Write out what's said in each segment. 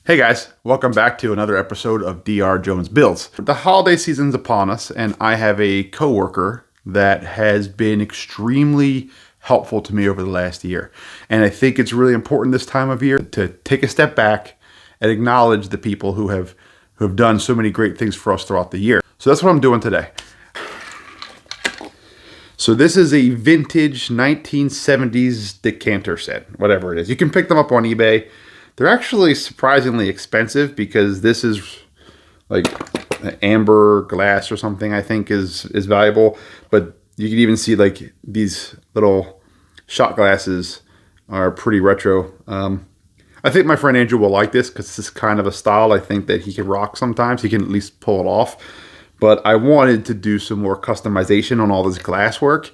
Hey guys, welcome back to another episode of Dr. Jones Builds. The holiday season's upon us, and I have a coworker that has been extremely helpful to me over the last year. And I think it's really important this time of year to take a step back and acknowledge the people who have done so many great things for us throughout the year. So that's what I'm doing today. So this is a vintage 1970s decanter set, whatever it is. You can pick them up on eBay. They're actually surprisingly expensive because this is like amber glass or something I think is valuable. But you can even see like these little shot glasses are pretty retro. I think my friend Andrew will like this because this is kind of a style I think that he can rock sometimes. He can at least pull it off. But I wanted to do some more customization on all this glass work.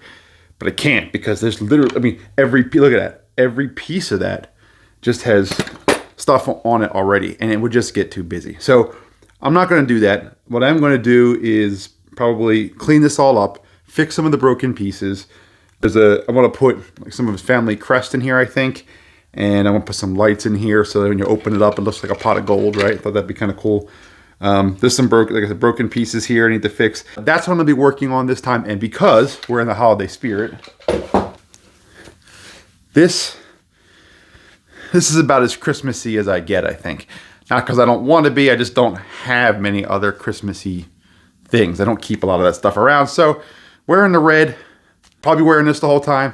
But I can't because there's literally, I mean, look at that. Every piece of that just has stuff on it already, and it would just get too busy. So I'm not going to do that. What I'm going to do is probably clean this all up, fix some of the broken pieces. I want to put like some of his family crest in here, I think, and I want to put some lights in here so that when you open it up, it looks like a pot of gold, right? I thought that'd be kind of cool. There's some broken pieces here I need to fix. That's what I'm going to be working on this time, and because we're in the holiday spirit, This is about as Christmassy as I get, I think. Not because I don't want to be, I just don't have many other Christmassy things. I don't keep a lot of that stuff around. So wearing the red, probably wearing this the whole time.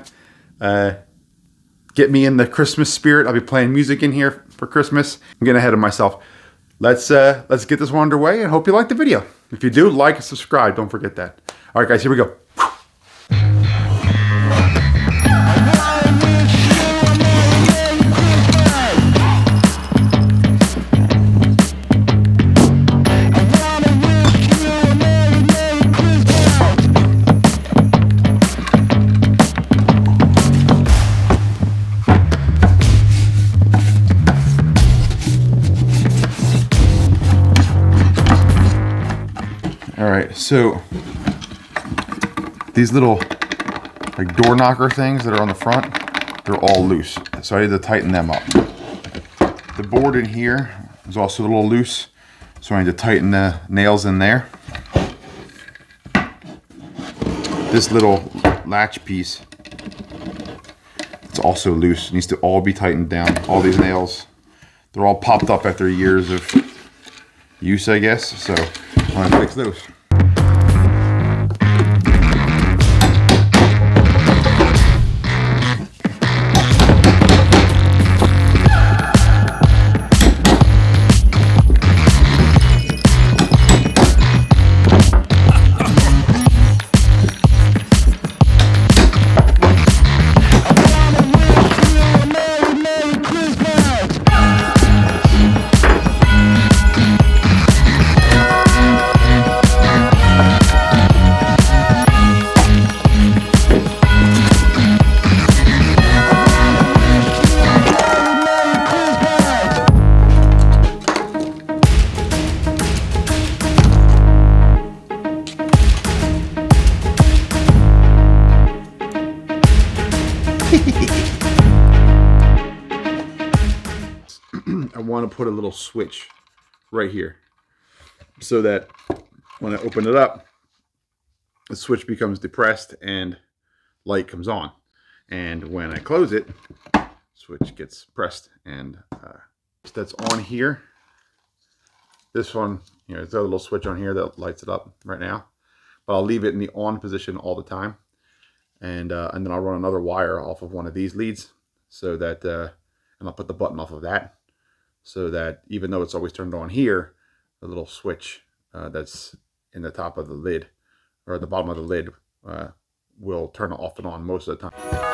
Get me in the Christmas spirit. I'll be playing music in here for Christmas. I'm getting ahead of myself. Let's get this one underway and hope you like the video. If you do, like and subscribe. Don't forget that. All right, guys, here we go. All right, so these little like door knocker things that are on the front, they're all loose. So I need to tighten them up. The board in here is also a little loose, so I need to tighten the nails in there. This little latch piece, it's also loose. It needs to all be tightened down. All these nails, they're all popped up after years of use, I guess. So I'm gonna fix those. I want to put a little switch right here so that when I open it up, the switch becomes depressed and light comes on. And when I close it, switch gets pressed and that's on here. This one, there's a little switch on here that lights it up right now, but I'll leave it in the on position all the time. And then I'll run another wire off of one of these leads so that, and I'll put the button off of that so that even though it's always turned on here, the little switch that's in the top of the lid or the bottom of the lid will turn off and on most of the time.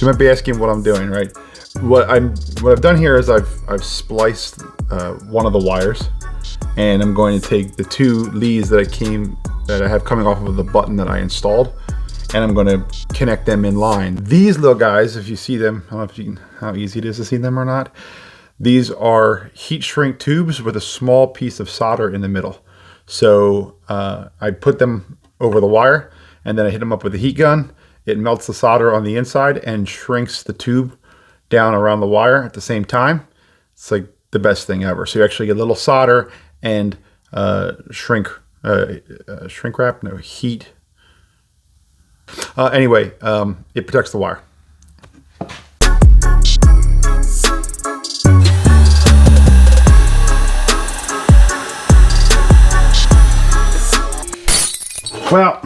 So you might be asking what I'm doing, right? What I've done here is I've spliced one of the wires, and I'm going to take the two leads that I have coming off of the button that I installed, and I'm going to connect them in line. These little guys, if you see them, I don't know how easy it is to see them or not. These are heat shrink tubes with a small piece of solder in the middle. So I put them over the wire, and then I hit them up with a heat gun. It melts the solder on the inside and shrinks the tube down around the wire at the same time. It's like the best thing ever. So you actually get a little solder and shrink wrap, no heat. Anyway, it protects the wire. Well,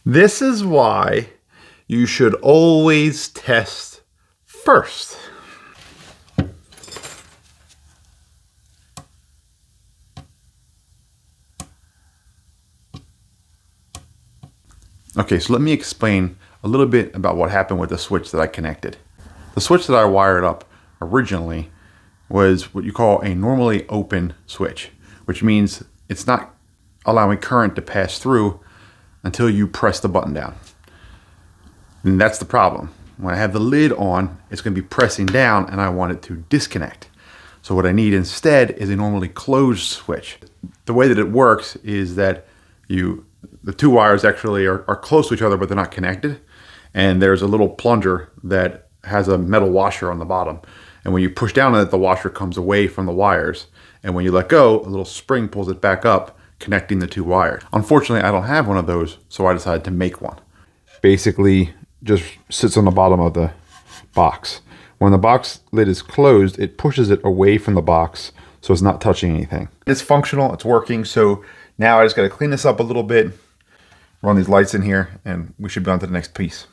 this is why you should always test first. Okay, so let me explain a little bit about what happened with the switch that I connected. The switch that I wired up originally was what you call a normally open switch, which means it's not allowing current to pass through until you press the button down. And that's the problem. When I have the lid on, it's going to be pressing down and I want it to disconnect. So what I need instead is a normally closed switch. The way that it works is that the two wires actually are close to each other, but they're not connected. And there's a little plunger that has a metal washer on the bottom. And when you push down on it, the washer comes away from the wires. And when you let go, a little spring pulls it back up, connecting the two wires. Unfortunately, I don't have one of those, so I decided to make one. Basically, just sits on the bottom of the box. When the box lid is closed, it pushes it away from the box, so it's not touching anything. It's functional, it's working, so now I just gotta clean this up a little bit, run these lights in here, and we should be on to the next piece.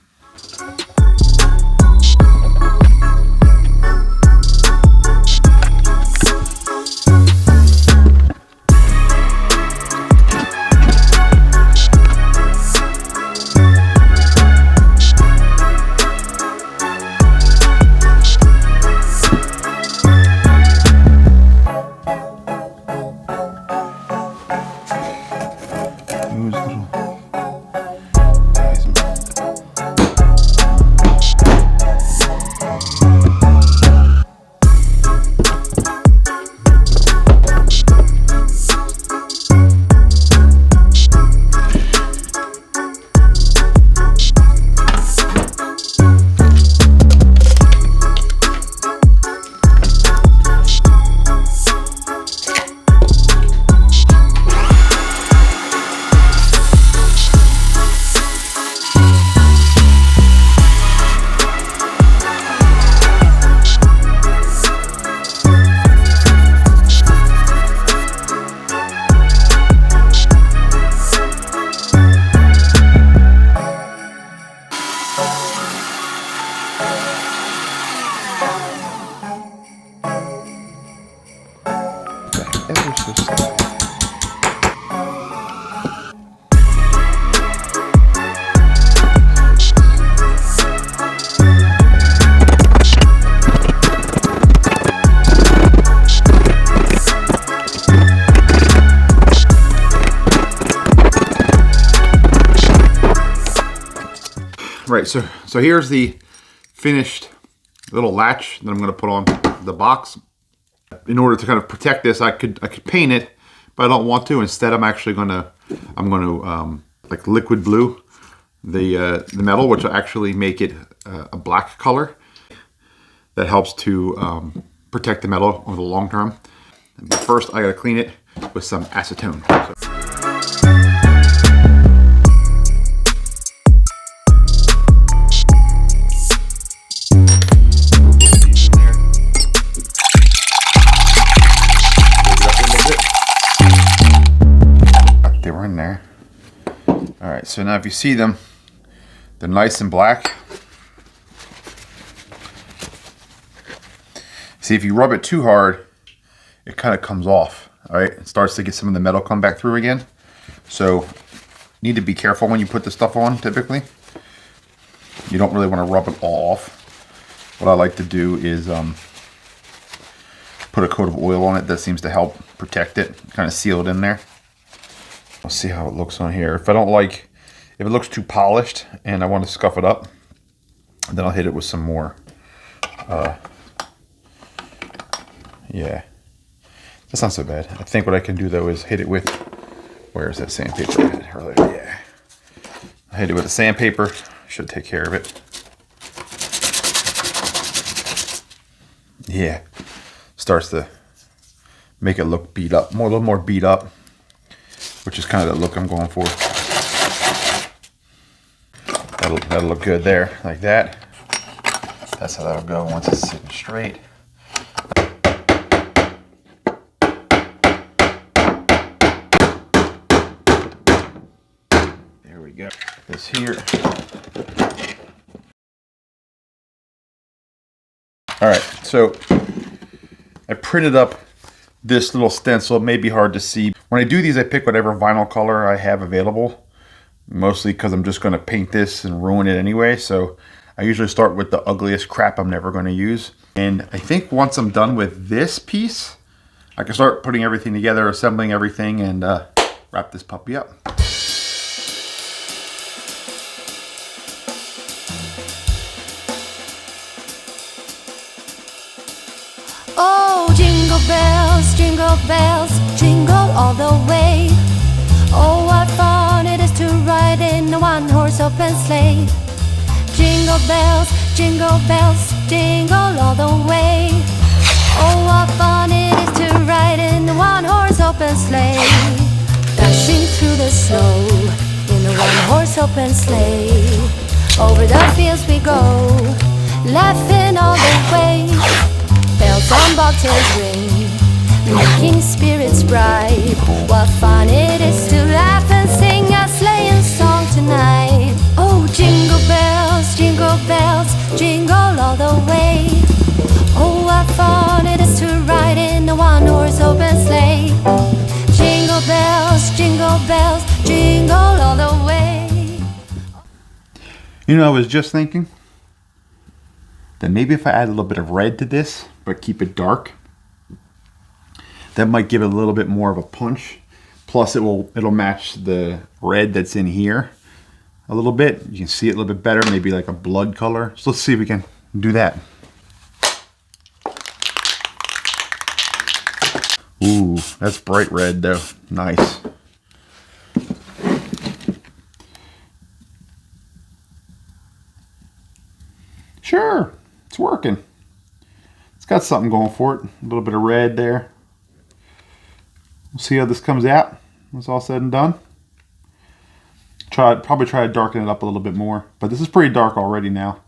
Right, so here's the finished little latch that I'm going to put on the box. In order to kind of protect this, I could paint it, but I don't want to. Instead, I'm going to like liquid blue the metal, which will actually make it a black color. That helps to protect the metal over the long term. But first, I got to clean it with some acetone. They were in there. All right, so now if you see them, they're nice and black. See, if you rub it too hard, it kind of comes off. All right, it starts to get some of the metal come back through again. So, you need to be careful when you put the stuff on, typically. You don't really want to rub it all off. What I like to do is put a coat of oil on it. That seems to help protect it, kind of seal it in there. I'll see how it looks on here. If it looks too polished and I want to scuff it up, then I'll hit it with some more. Yeah, that's not so bad. I think what I can do though is hit it with, where's that sandpaper I had earlier? Yeah, I hit it with a sandpaper. Should take care of it. Yeah, starts to make it look beat up, a little more beat up, which is kind of the look I'm going for. That'll look good there, like that. That's how that'll go once it's sitting straight. There we go. This here. All right, so I printed up this little stencil. It may be hard to see. When I do these, I pick whatever vinyl color I have available, mostly because I'm just going to paint this and ruin it anyway. So I usually start with the ugliest crap I'm never going to use. And I think once I'm done with this piece, I can start putting everything together, assembling everything, and wrap this puppy up. Oh, jingle bells, jingle all the way. Oh, what fun it is to ride in a one-horse open sleigh. Jingle bells, jingle all the way. Oh, what fun it is to ride in a one-horse open sleigh. Dashing through the snow in a one-horse open sleigh. Over the fields we go, laughing all the way. Bells on bobtails ring, making spirits bright. What fun it is to laugh and sing a sleighing song tonight. Oh, jingle bells, jingle all the way. Oh, what fun it is to ride in a one-horse open sleigh. Jingle bells, jingle all the way. You know, I was just thinking that maybe if I add a little bit of red to this, but keep it dark, that might give it a little bit more of a punch. Plus it'll match the red that's in here a little bit. You can see it a little bit better, maybe like a blood color. So let's see if we can do that. Ooh, that's bright red though. Nice. Sure, it's working. It's got something going for it. A little bit of red there. We'll see how this comes out when it's all said and done. Probably try to darken it up a little bit more. But this is pretty dark already now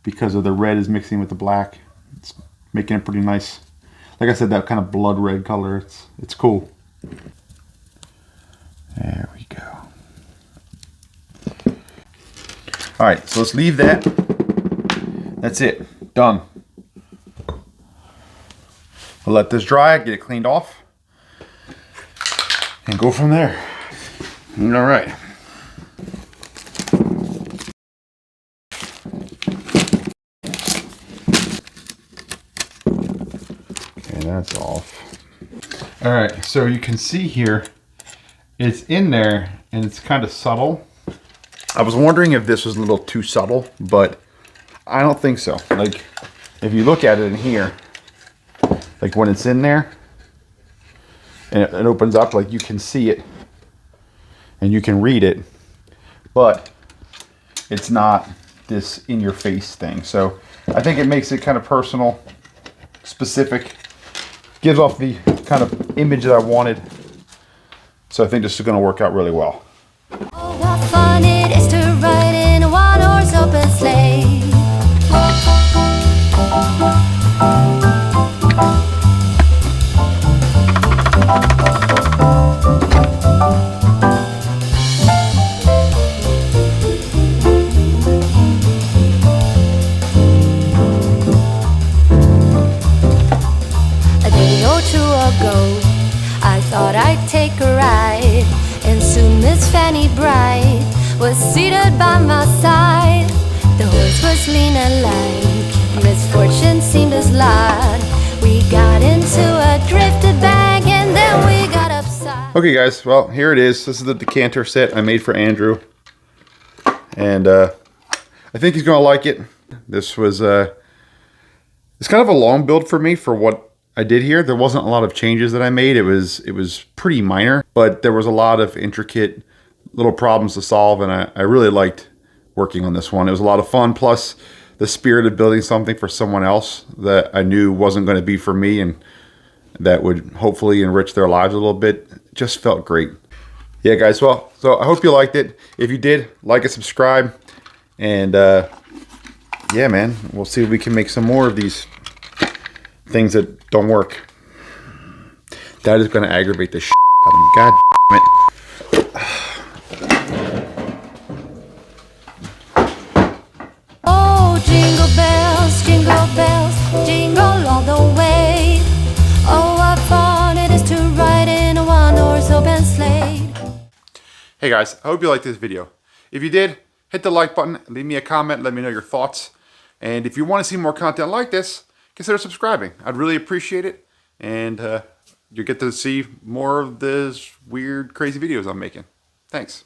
because of the red is mixing with the black. It's making it pretty nice. Like I said, that kind of blood red color. It's cool. There we go. All right, so let's leave that. That's it. Done. We'll let this dry, get it cleaned off, and go from there. All right. Okay, that's off. All right, so you can see here, it's in there and it's kind of subtle. I was wondering if this was a little too subtle, but I don't think so. Like, if you look at it in here, like when it's in there and it opens up, like you can see it and you can read it, but it's not this in your face thing. So I think it makes it kind of personal, specific, gives off the kind of image that I wanted. So I think this is going to work out really well. Oh, what fun it is to ride in a one-horse open sleigh. A day or two ago, I thought I'd take a ride, and soon Miss Fanny Bright was seated by my side. The horse was lean and light, misfortune seemed his lot. We got into a drifted bag and then we got upside. Okay guys, well here it is. This is the decanter set I made for Andrew. And I think he's gonna like it. This was it's kind of a long build for me for what I did here. There wasn't a lot of changes that I made. It was pretty minor, but there was a lot of intricate little problems to solve, and I really liked working on this one. It was a lot of fun, plus the spirit of building something for someone else that I knew wasn't going to be for me and that would hopefully enrich their lives a little bit. It just felt great. Yeah guys, well, so I hope you liked it. If you did, like and subscribe, and yeah man, we'll see if we can make some more of these things that don't work. That is going to aggravate the shit out of me. God damn it. Oh, jingle bells, jingle all the way. Oh, what fun it is to ride in a one-horse open sleigh. Hey guys, I hope you liked this video. If you did, hit the like button, leave me a comment, let me know your thoughts. And if you want to see more content like this, consider subscribing. I'd really appreciate it. And you get to see more of these weird, crazy videos I'm making. Thanks.